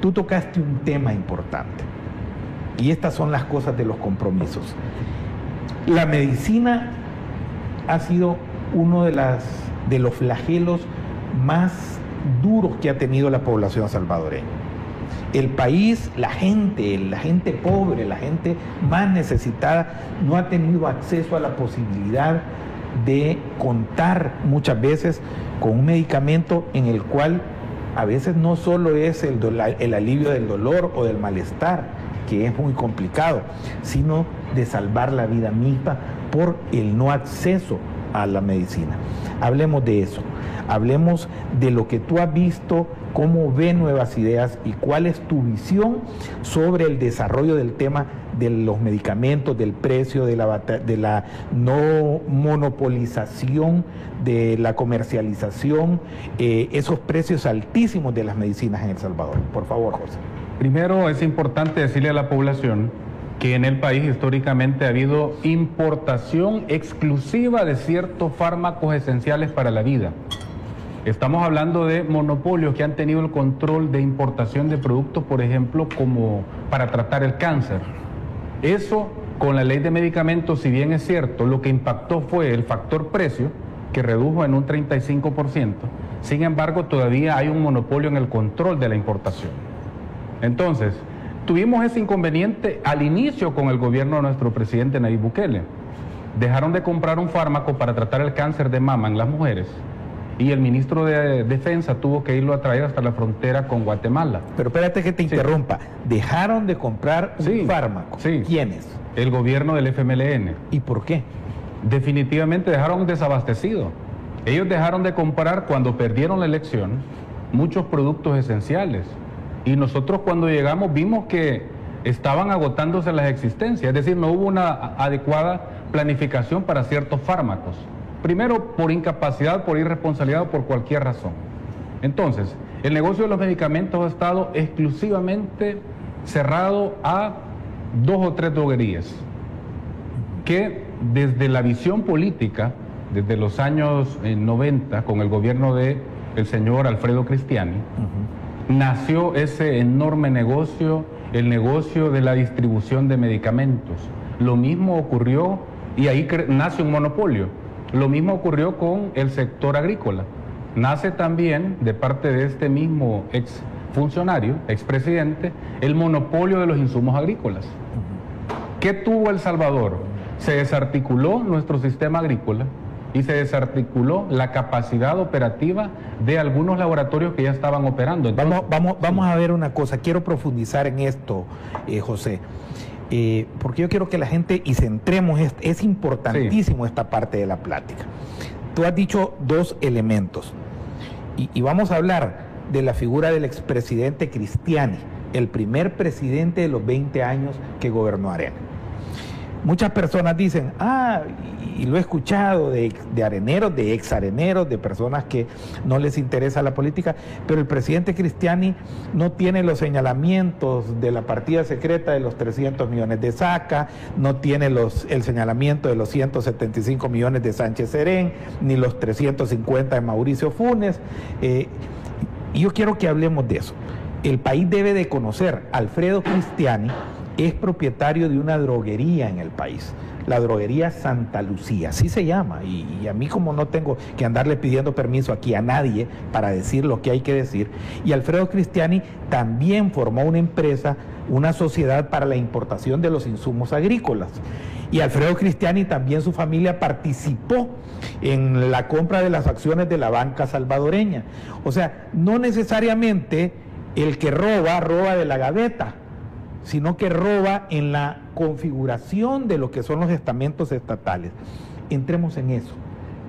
tú tocaste un tema importante. Y estas son las cosas de los compromisos. La medicina ha sido uno de los flagelos más duros que ha tenido la población salvadoreña. El país, la gente pobre, la gente más necesitada, no ha tenido acceso a la posibilidad de contar muchas veces con un medicamento en el cual a veces no solo es el alivio del dolor o del malestar, que es muy complicado, sino de salvar la vida misma por el no acceso a la medicina. Hablemos de eso, hablemos de lo que tú has visto, cómo ve Nuevas Ideas y cuál es tu visión sobre el desarrollo del tema de los medicamentos, del precio, de la no monopolización, de la comercialización, esos precios altísimos de las medicinas en El Salvador. Por favor, José. Primero, es importante decirle a la población que en el país históricamente ha habido importación exclusiva de ciertos fármacos esenciales para la vida. Estamos hablando de monopolios que han tenido el control de importación de productos, por ejemplo, como para tratar el cáncer. Eso, con la ley de medicamentos, si bien es cierto, lo que impactó fue el factor precio, que redujo en un 35%. Sin embargo, todavía hay un monopolio en el control de la importación. Entonces, tuvimos ese inconveniente al inicio con el gobierno de nuestro presidente Nayib Bukele. Dejaron de comprar un fármaco para tratar el cáncer de mama en las mujeres y el ministro de Defensa tuvo que irlo a traer hasta la frontera con Guatemala. Pero espérate que te interrumpa. ¿Dejaron de comprar un fármaco? Sí. ¿Quiénes? El gobierno del FMLN. ¿Y por qué? Definitivamente dejaron desabastecido. Ellos dejaron de comprar cuando perdieron la elección muchos productos esenciales. Y nosotros cuando llegamos vimos que estaban agotándose las existencias, es decir, no hubo una adecuada planificación para ciertos fármacos. Primero, por incapacidad, por irresponsabilidad o por cualquier razón. Entonces, el negocio de los medicamentos ha estado exclusivamente cerrado a 2 o 3 droguerías, que desde la visión política, desde los años 90, con el gobierno del señor Alfredo Cristiani, nació ese enorme negocio, el negocio de la distribución de medicamentos. Lo mismo ocurrió, y ahí nace un monopolio. Lo mismo ocurrió con el sector agrícola. Nace también, de parte de este mismo exfuncionario, expresidente, el monopolio de los insumos agrícolas. ¿Qué tuvo El Salvador? Se desarticuló nuestro sistema agrícola y se desarticuló la capacidad operativa de algunos laboratorios que ya estaban operando. Entonces, vamos a ver una cosa, quiero profundizar en esto, José, porque yo quiero que la gente, y centremos, es importantísimo esta parte de la plática. Tú has dicho 2 elementos, y vamos a hablar de la figura del expresidente Cristiani, el primer presidente de los 20 años que gobernó Arena. Muchas personas dicen, y lo he escuchado de areneros, de exareneros, de personas que no les interesa la política, pero el presidente Cristiani no tiene los señalamientos de la partida secreta de los 300 millones de Saca, no tiene el señalamiento de los 175 millones de Sánchez Serén, ni los 350 de Mauricio Funes. Y yo quiero que hablemos de eso. El país debe de conocer, Alfredo Cristiani es propietario de una droguería en el país, la droguería Santa Lucía, así se llama, y a mí como no tengo que andarle pidiendo permiso aquí a nadie para decir lo que hay que decir, y Alfredo Cristiani también formó una empresa, una sociedad para la importación de los insumos agrícolas, y Alfredo Cristiani también su familia participó en la compra de las acciones de la banca salvadoreña. O sea, no necesariamente el que roba de la gaveta, sino que roba en la configuración de lo que son los estamentos estatales. Entremos en eso.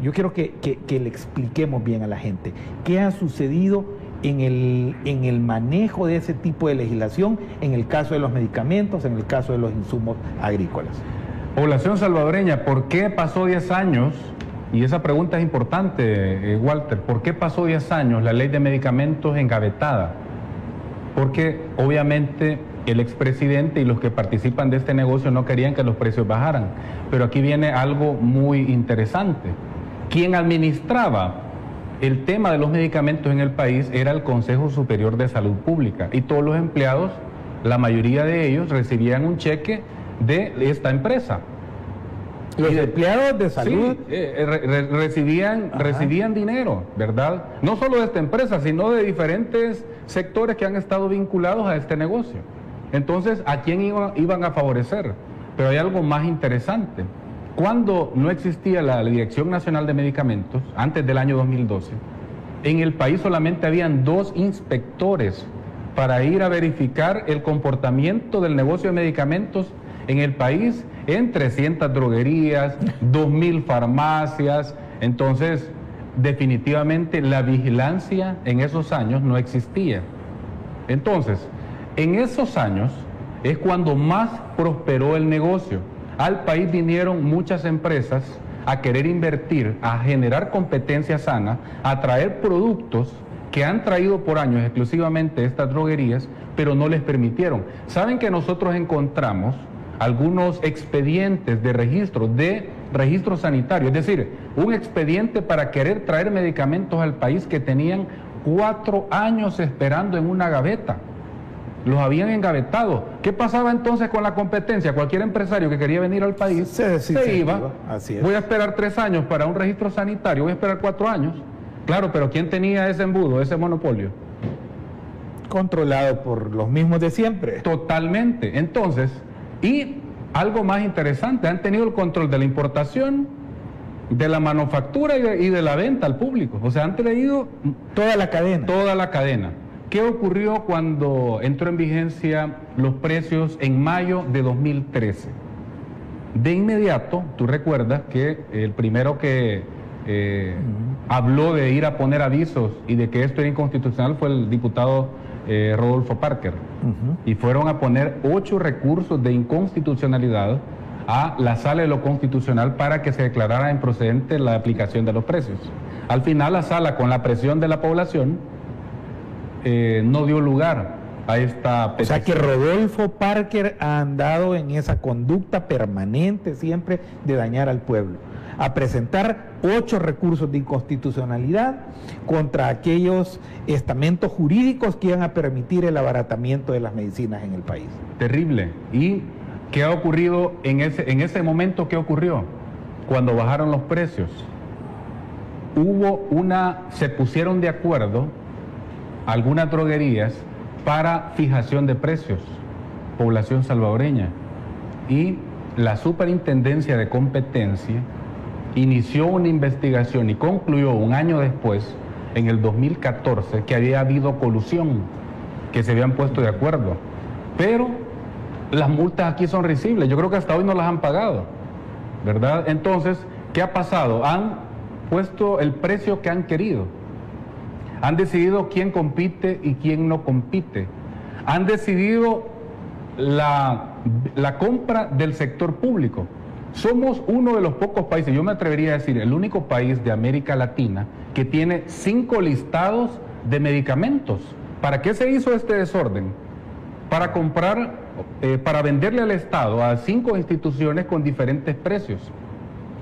Yo quiero que le expliquemos bien a la gente qué ha sucedido en el manejo de ese tipo de legislación, en el caso de los medicamentos, en el caso de los insumos agrícolas. Población salvadoreña, ¿por qué pasó 10 años? Y esa pregunta es importante, Walter. ¿Por qué pasó 10 años la ley de medicamentos engavetada? Porque obviamente el expresidente y los que participan de este negocio no querían que los precios bajaran. Pero aquí viene algo muy interesante. Quien administraba el tema de los medicamentos en el país era el Consejo Superior de Salud Pública y todos los empleados, la mayoría de ellos, recibían un cheque de esta empresa. Los empleados de salud recibían dinero, ¿verdad? No solo de esta empresa, sino de diferentes sectores que han estado vinculados a este negocio. Entonces, ¿a quién iban a favorecer? Pero hay algo más interesante. Cuando no existía la Dirección Nacional de Medicamentos, antes del año 2012, en el país solamente habían 2 inspectores para ir a verificar el comportamiento del negocio de medicamentos en el país, en 300 droguerías, 2.000 farmacias. Entonces, definitivamente la vigilancia en esos años no existía. Entonces, en esos años es cuando más prosperó el negocio. Al país vinieron muchas empresas a querer invertir, a generar competencia sana, a traer productos que han traído por años exclusivamente estas droguerías, pero no les permitieron. ¿Saben que nosotros encontramos algunos expedientes de registro sanitario? Es decir, un expediente para querer traer medicamentos al país que tenían 4 años esperando en una gaveta. Los habían engavetado. ¿Qué pasaba entonces con la competencia? Cualquier empresario que quería venir al país se iba. Así es. Voy a esperar 3 años para un registro sanitario, voy a esperar 4 años. Claro, pero ¿quién tenía ese embudo, ese monopolio? Controlado por los mismos de siempre. Totalmente. Entonces, y algo más interesante, han tenido el control de la importación, de la manufactura y de la venta al público. O sea, han traído toda la cadena. Toda la cadena. ¿Qué ocurrió cuando entró en vigencia los precios en mayo de 2013? De inmediato, tú recuerdas que el primero que habló de ir a poner avisos y de que esto era inconstitucional fue el diputado Rodolfo Parker. Y fueron a poner 8 recursos de inconstitucionalidad a la Sala de lo Constitucional para que se declarara improcedente la aplicación de los precios. Al final la Sala, con la presión de la población, no dio lugar a esta petición. O sea que Rodolfo Parker ha andado en esa conducta permanente siempre de dañar al pueblo, a presentar 8 recursos de inconstitucionalidad contra aquellos estamentos jurídicos que iban a permitir el abaratamiento de las medicinas en el país. Terrible. ¿Y qué ha ocurrido en ese momento? ¿Qué ocurrió? Cuando bajaron los precios, se pusieron de acuerdo algunas droguerías para fijación de precios, población salvadoreña, y la Superintendencia de Competencia inició una investigación y concluyó un año después, en el 2014, que había habido colusión, que se habían puesto de acuerdo, pero las multas aquí son risibles. Yo creo que hasta hoy no las han pagado, ¿verdad? Entonces, ¿qué ha pasado? Han puesto el precio que han querido. Han decidido quién compite y quién no compite. Han decidido la compra del sector público. Somos uno de los pocos países, yo me atrevería a decir, el único país de América Latina que tiene 5 listados de medicamentos. ¿Para qué se hizo este desorden? Para comprar, para venderle al Estado a 5 instituciones con diferentes precios.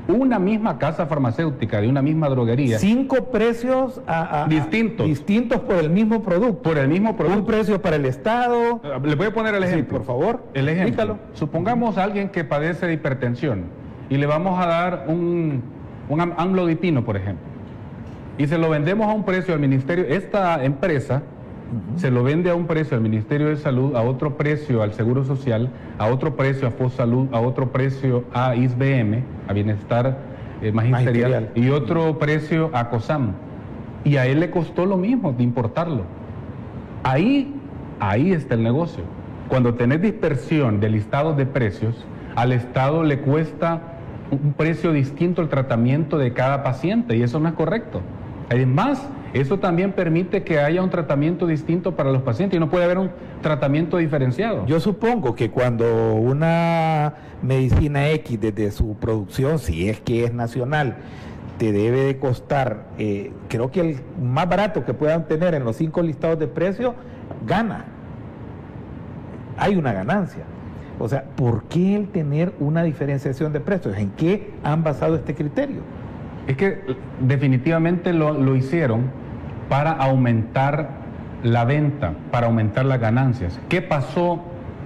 Una misma casa farmacéutica de una misma droguería. 5 precios distintos por el mismo producto. Por el mismo producto. Un precio para el Estado. Le voy a poner el ejemplo. Sí, por favor. El ejemplo. Dígalo. Supongamos a alguien que padece de hipertensión y le vamos a dar un amlodipino, por ejemplo. Y se lo vendemos a un precio al ministerio. Esta empresa se lo vende a un precio al Ministerio de Salud, a otro precio al Seguro Social, a otro precio a FOSSalud, a otro precio a ISBM, a Bienestar Magisterial, y otro precio a COSAM. Y a él le costó lo mismo de importarlo. Ahí está el negocio. Cuando tenés dispersión de listados de precios, al Estado le cuesta un precio distinto el tratamiento de cada paciente, y eso no es correcto. Además, eso también permite que haya un tratamiento distinto para los pacientes y no puede haber un tratamiento diferenciado. Yo supongo que cuando una medicina X desde su producción, si es que es nacional, te debe de costar, creo que el más barato que puedan tener en los 5 listados de precios, gana. Hay una ganancia. O sea, ¿por qué el tener una diferenciación de precios? ¿En qué han basado este criterio? Es que definitivamente lo hicieron para aumentar la venta, para aumentar las ganancias. ¿Qué pasó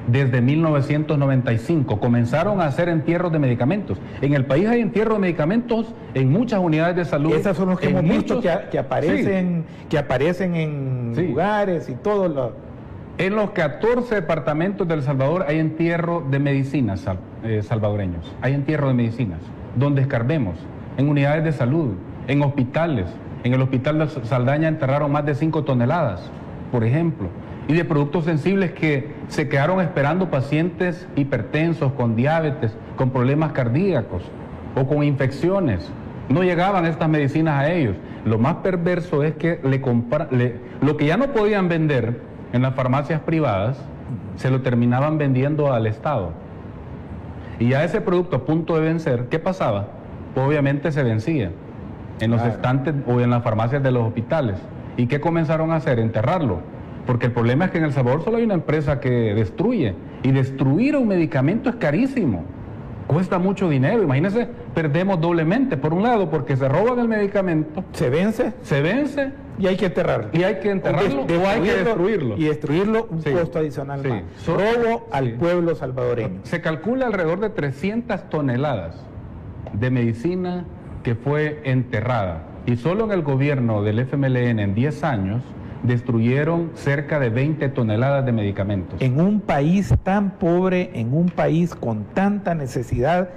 desde 1995? Comenzaron a hacer entierros de medicamentos. En el país hay entierros de medicamentos en muchas unidades de salud. Esos son los que hemos visto que aparecen, sí, que aparecen en, sí, lugares y todo lo... En los 14 departamentos de El Salvador hay entierro de medicinas salvadoreños. Hay entierro de medicinas, donde escarbemos, en unidades de salud, en hospitales. En el hospital de Saldaña enterraron más de 5 toneladas, por ejemplo, y de productos sensibles que se quedaron esperando pacientes hipertensos, con diabetes, con problemas cardíacos o con infecciones. No llegaban estas medicinas a ellos. Lo más perverso es que lo que ya no podían vender en las farmacias privadas, se lo terminaban vendiendo al Estado. Y ya ese producto a punto de vencer, ¿qué pasaba? Pues obviamente se vencía en los estantes o en las farmacias de los hospitales. ¿Y qué comenzaron a hacer? Enterrarlo. Porque el problema es que en El Salvador solo hay una empresa que destruye. Y destruir un medicamento es carísimo. Cuesta mucho dinero. Imagínense, perdemos doblemente. Por un lado, porque se roban el medicamento. Se vence. Y hay que enterrarlo. Y hay que enterrarlo o hay que destruirlo. Y destruirlo, un costo adicional más. Robo al pueblo salvadoreño. Se calcula alrededor de 300 toneladas de medicina que fue enterrada. Y solo en el gobierno del FMLN en 10 años destruyeron cerca de 20 toneladas de medicamentos. En un país tan pobre, en un país con tanta necesidad,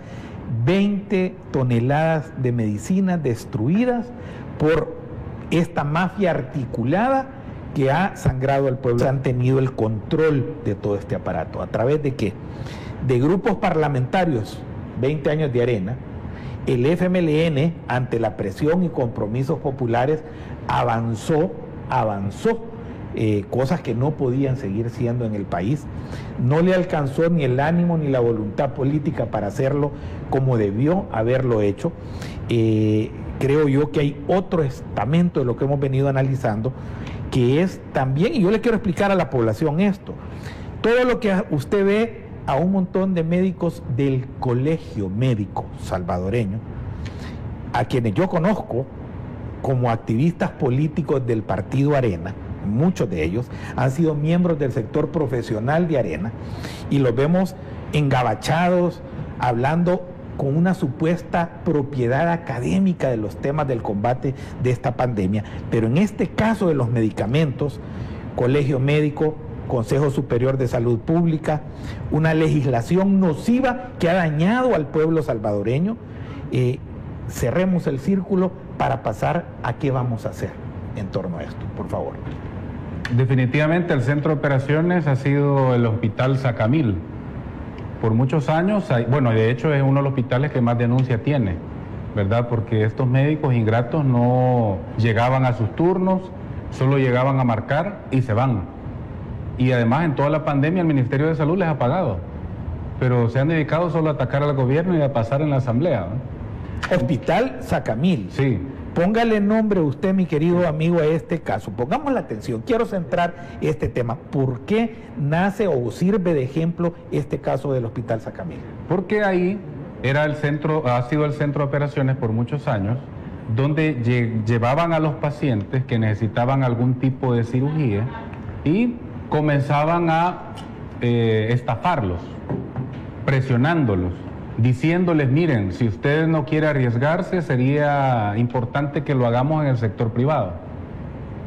20 toneladas de medicinas destruidas por esta mafia articulada que ha sangrado al pueblo. Han tenido el control de todo este aparato. ¿A través de qué? De grupos parlamentarios, 20 años de arena. El FMLN, ante la presión y compromisos populares, avanzó, cosas que no podían seguir siendo en el país. No le alcanzó ni el ánimo ni la voluntad política para hacerlo como debió haberlo hecho. Creo yo que hay otro estamento de lo que hemos venido analizando, que es también, y yo le quiero explicar a la población esto, todo lo que usted ve a un montón de médicos del Colegio Médico Salvadoreño, a quienes yo conozco como activistas políticos del partido Arena, muchos de ellos han sido miembros del sector profesional de Arena, y los vemos engabachados, hablando con una supuesta propiedad académica de los temas del combate de esta pandemia. Pero en este caso de los medicamentos, Colegio Médico, Consejo Superior de Salud Pública, una legislación nociva que ha dañado al pueblo salvadoreño. Cerremos el círculo para pasar a qué vamos a hacer en torno a esto, por favor. Definitivamente el centro de operaciones ha sido el Hospital Sacamil. Por muchos años, bueno, de hecho es uno de los hospitales que más denuncia tiene, ¿verdad? Porque estos médicos ingratos no llegaban a sus turnos, solo llegaban a marcar y se van. Y además en toda la pandemia el Ministerio de Salud les ha pagado, pero se han dedicado solo a atacar al gobierno y a pasar en la asamblea, ¿no? Hospital Sacamil. Sí. Póngale nombre usted, mi querido amigo, a este caso. Pongamos la atención. Quiero centrar este tema. ¿Por qué nace o sirve de ejemplo este caso del Hospital Sacamil? Porque ahí era el centro, ha sido el centro de operaciones por muchos años, donde llevaban a los pacientes que necesitaban algún tipo de cirugía y comenzaban a estafarlos, presionándolos, diciéndoles: miren, si usted no quiere arriesgarse, sería importante que lo hagamos en el sector privado.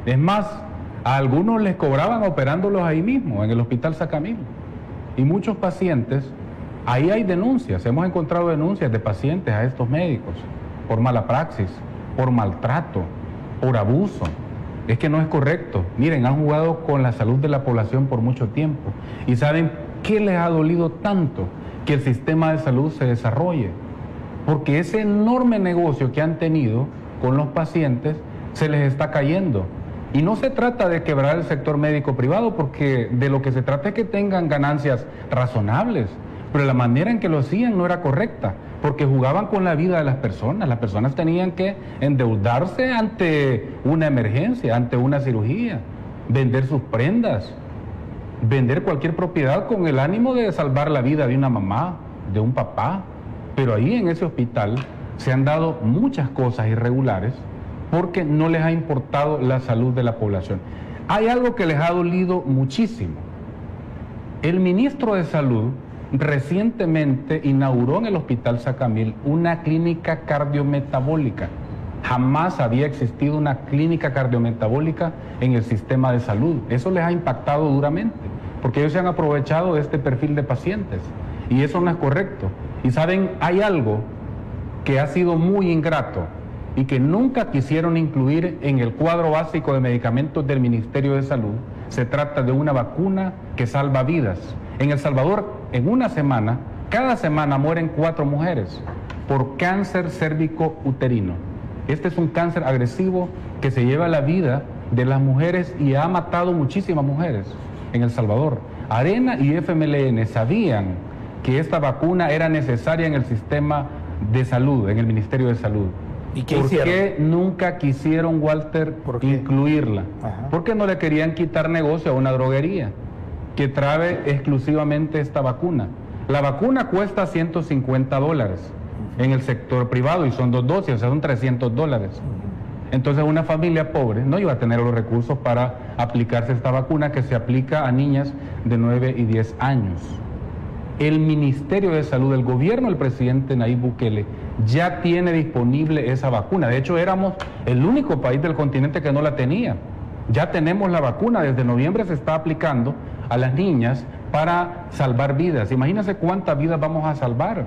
Es más, a algunos les cobraban operándolos ahí mismo, en el Hospital Sacamil. Y muchos pacientes, ahí hay denuncias, hemos encontrado denuncias de pacientes a estos médicos, por mala praxis, por maltrato, por abuso. Es que no es correcto. Miren, han jugado con la salud de la población por mucho tiempo. ¿Y saben qué les ha dolido tanto? Que el sistema de salud se desarrolle, porque ese enorme negocio que han tenido con los pacientes se les está cayendo. Y no se trata de quebrar el sector médico privado, porque de lo que se trata es que tengan ganancias razonables, pero la manera en que lo hacían no era correcta, porque jugaban con la vida de las personas tenían que endeudarse ante una emergencia, ante una cirugía, vender sus prendas, vender cualquier propiedad con el ánimo de salvar la vida de una mamá, de un papá. Pero ahí en ese hospital se han dado muchas cosas irregulares porque no les ha importado la salud de la población. Hay algo que les ha dolido muchísimo. El ministro de Salud recientemente inauguró en el Hospital Sacamil una clínica cardiometabólica. Jamás había existido una clínica cardiometabólica en el sistema de salud. Eso les ha impactado duramente, porque ellos se han aprovechado de este perfil de pacientes. Y eso no es correcto. Y saben, hay algo que ha sido muy ingrato y que nunca quisieron incluir en el cuadro básico de medicamentos del Ministerio de Salud. Se trata de una vacuna que salva vidas. En El Salvador, en una semana, cada semana mueren 4 mujeres por cáncer cérvico-uterino. Este es un cáncer agresivo que se lleva la vida de las mujeres y ha matado muchísimas mujeres en El Salvador. Arena y FMLN sabían que esta vacuna era necesaria en el sistema de salud, en el Ministerio de Salud. ¿Y qué hicieron? ¿Por qué nunca quisieron, Walter, incluirla? Ajá. Porque no le querían quitar negocio a una droguería que trae exclusivamente esta vacuna. La vacuna cuesta $150 en el sector privado y son 2 dosis, o sea, son $300. Entonces una familia pobre no iba a tener los recursos para aplicarse esta vacuna que se aplica a niñas de 9 y 10 años. El Ministerio de Salud, el gobierno del presidente Nayib Bukele, ya tiene disponible esa vacuna. De hecho, éramos el único país del continente que no la tenía. Ya tenemos la vacuna, desde noviembre se está aplicando a las niñas para salvar vidas. Imagínense cuántas vidas vamos a salvar,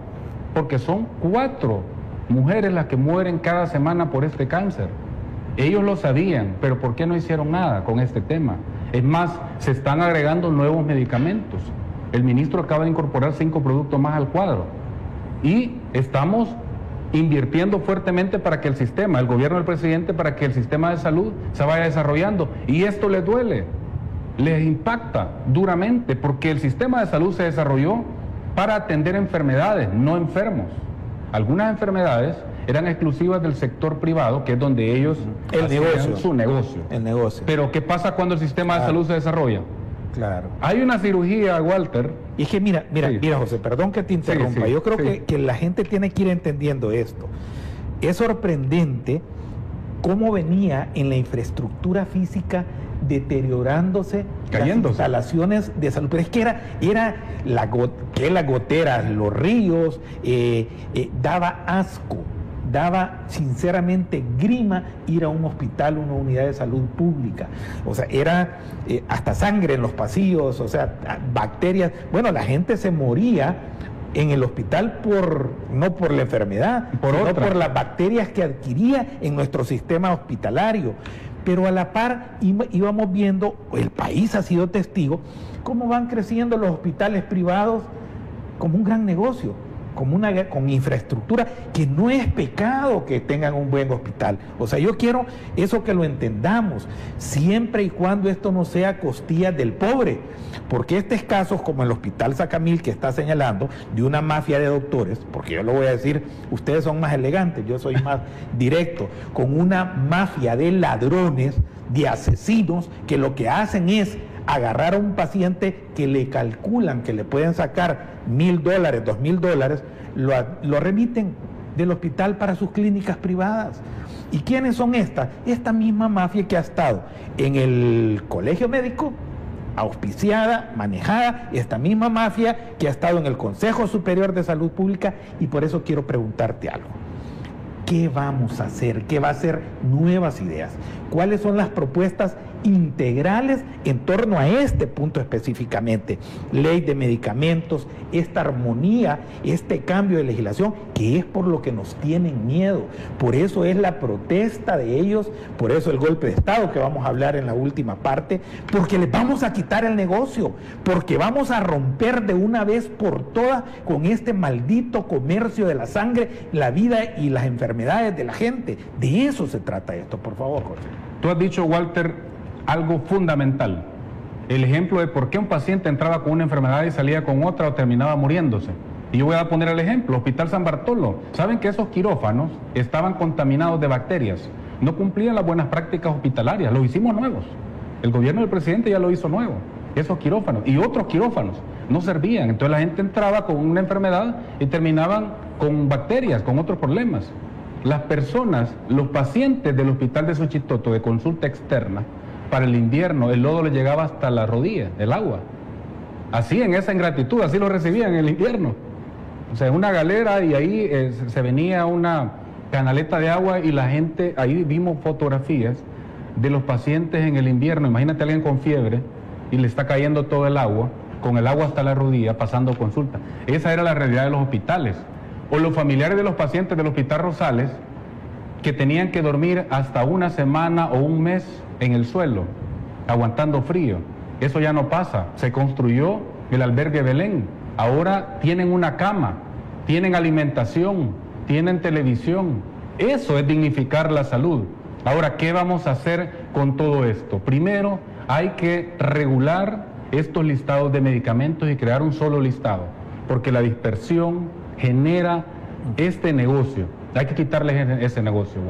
porque son 4 mujeres las que mueren cada semana por este cáncer. Ellos lo sabían, pero ¿por qué no hicieron nada con este tema? Es más, se están agregando nuevos medicamentos. El ministro acaba de incorporar 5 productos más al cuadro. Y estamos invirtiendo fuertemente para que el sistema, el gobierno del presidente, para que el sistema de salud se vaya desarrollando. Y esto les duele, les impacta duramente, porque el sistema de salud se desarrolló para atender enfermedades, no enfermos. Algunas enfermedades eran exclusivas del sector privado, que es donde ellos hacían su negocio. El negocio. Pero ¿qué pasa cuando el sistema de salud se desarrolla? Claro. Hay una cirugía, Walter. Y es que mira, José, perdón que te interrumpa. Yo creo que la gente tiene que ir entendiendo esto. Es sorprendente cómo venía en la infraestructura física deteriorándose, cayéndose, las instalaciones de salud. Pero es que era las goteras, los ríos, daba asco. Daba sinceramente grima ir a un hospital, una unidad de salud pública. O sea, era hasta sangre en los pasillos, o sea, bacterias. Bueno, la gente se moría en el hospital no por la enfermedad, sino por las bacterias que adquiría en nuestro sistema hospitalario. Pero a la par íbamos viendo, el país ha sido testigo, cómo van creciendo los hospitales privados como un gran negocio, con infraestructura, que no es pecado que tengan un buen hospital. O sea, yo quiero eso, que lo entendamos, siempre y cuando esto no sea a costillas del pobre, porque estos casos como el Hospital Sacamil, que está señalando, de una mafia de doctores, porque yo lo voy a decir, ustedes son más elegantes, yo soy más directo, con una mafia de ladrones, de asesinos, que lo que hacen es agarrar a un paciente que le calculan que le pueden sacar $1,000, $2,000, lo remiten del hospital para sus clínicas privadas. ¿Y quiénes son estas? Esta misma mafia que ha estado en el colegio médico, auspiciada, manejada, esta misma mafia que ha estado en el Consejo Superior de Salud Pública. Y por eso quiero preguntarte algo. ¿Qué vamos a hacer? ¿Qué va a ser? Nuevas ideas. ¿Cuáles son las propuestas integrales en torno a este punto específicamente? Ley de medicamentos, esta armonía, este cambio de legislación, que es por lo que nos tienen miedo. Por eso es la protesta de ellos, por eso el golpe de Estado, que vamos a hablar en la última parte, porque les vamos a quitar el negocio, porque vamos a romper de una vez por todas con este maldito comercio de la sangre, la vida y las enfermedades de la gente. De eso se trata esto, por favor, Jorge. Tú has dicho, Walter, algo fundamental. El ejemplo de por qué un paciente entraba con una enfermedad y salía con otra o terminaba muriéndose. Y yo voy a poner el ejemplo, Hospital San Bartolo. ¿Saben que esos quirófanos estaban contaminados de bacterias? No cumplían las buenas prácticas hospitalarias, los hicimos nuevos. El gobierno del presidente ya lo hizo nuevo. Esos quirófanos y otros quirófanos no servían. Entonces la gente entraba con una enfermedad y terminaban con bacterias, con otros problemas. Las personas, los pacientes del hospital de Suchitoto de consulta externa, para el invierno el lodo les llegaba hasta la rodilla, el agua. Así, en esa ingratitud, así lo recibían en el invierno. O sea, una galera y ahí se venía una canaleta de agua y la gente, ahí vimos fotografías de los pacientes en el invierno. Imagínate a alguien con fiebre y le está cayendo todo el agua, con el agua hasta la rodilla, pasando consulta. Esa era la realidad de los hospitales. O los familiares de los pacientes del Hospital Rosales, que tenían que dormir hasta una semana o un mes en el suelo, aguantando frío. Eso ya no pasa. Se construyó el albergue Belén. Ahora tienen una cama, tienen alimentación, tienen televisión. Eso es dignificar la salud. Ahora, ¿qué vamos a hacer con todo esto? Primero, hay que regular estos listados de medicamentos y crear un solo listado, porque la dispersión genera este negocio. Hay que quitarles ese negocio, Walter.